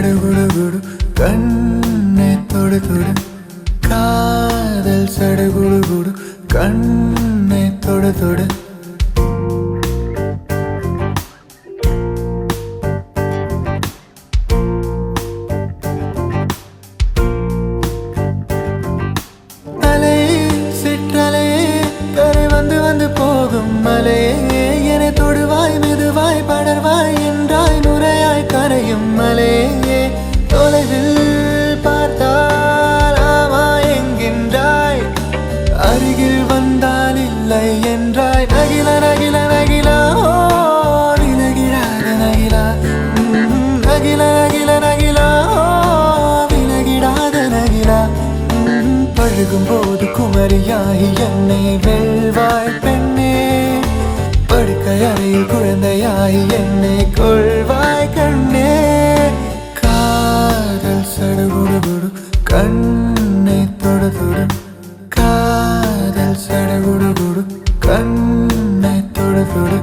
சடுகுடுகுடு கண்ணை தொடு தொடு காதல் சடுகுடுகுடு கண்ணை தொடு தொடு போகும் மலையே என தொடுவாய் மெதுவாய் படர்வாய் என்றாய் நுரையாய் கரையும் மலையே தொலைவில் பார்த்தால் ஆமா என்கின்றாய் அருகில் வந்தால் இல்லை என்றாய் நகில நகில நகிலா விலகிடாத நகிலா நகில நகில நகிலா விலகிடாத நகிலா பழகும் போது குமரியாகி என்னை வெல்வாய் பெண்ணே படுக்கையறையில் குழந்தையாகி என்னை கொள்வாய் கண்ணே காதல் சடுகுடுகுடு கண்ணை தொடு தொடு காதல் சடுகுடுகுடு கண்ணை தொடு தொடு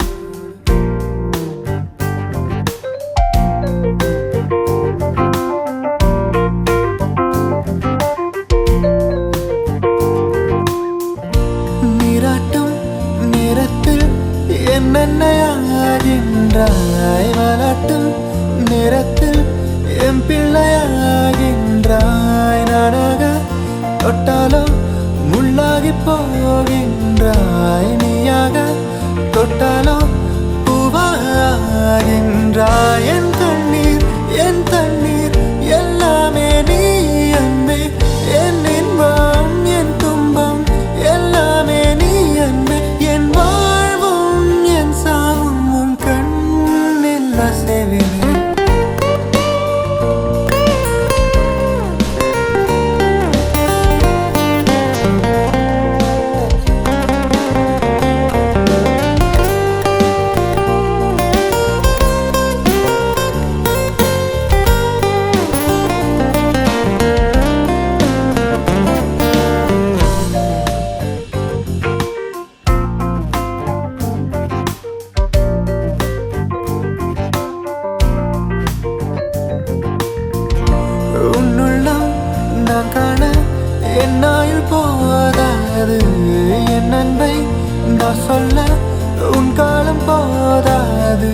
என்னையாகின்றாய் வளட்டும் நிறத்தில் என் பிள்ளையாகின்றாய் நானாக தொட்டாலோ முள்ளாகி போகின்றாய் நீயாக தொட்டாலோ பூவாகின்றாய் என் தண்ணீர் எல்லாமே நீ அன்பே என் இன்பம் என் துன்பம் எல்லாமே நீ அன்பே என் என்னாயில் போதாது என் அன்பை நான் சொல்ல உன் காலம் போதாது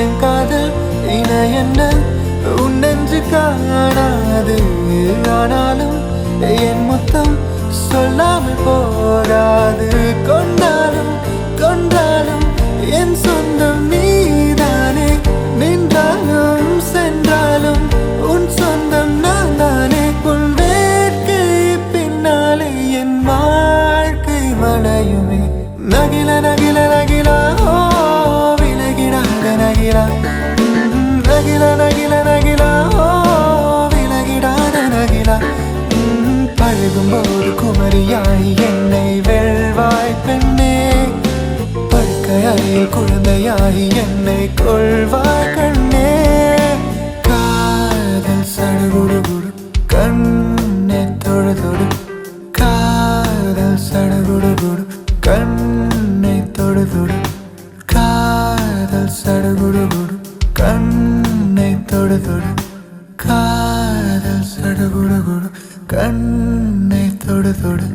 என் காதல் இன என்ன உன் நெஞ்சு காணாது ஆனாலும் என் மொத்தம் சொல்லாமல் போகாது கொண்டாலும் கொண்டாலும் என் சொந்தம் நீதானே நின்றாலும் சென்றாலும் உன் சொந்தம் நான் தானே உன் மலையுமே நகில நகில நகிலா விலகிடாத நகிலா நகில நகில நகிலா விலகிடாத நகிலா பழகும் போது குமரியாய் என்னை வெல்வாய் பெண்ணே படுக்கையறையில் குழந்தையாய் என்னை கொள்வாய் கண்ணே காதல் சடுகுடுகுடு கண்ணை தொடு தொடு காதல் சடுகுடுகுடு கண்ணை தொடு தொடு காதல் சடுகுடுகுடு கண்ணை தொடு தொடு காதல் சடுகுடுகுடு கண்ணை தொடு தொடு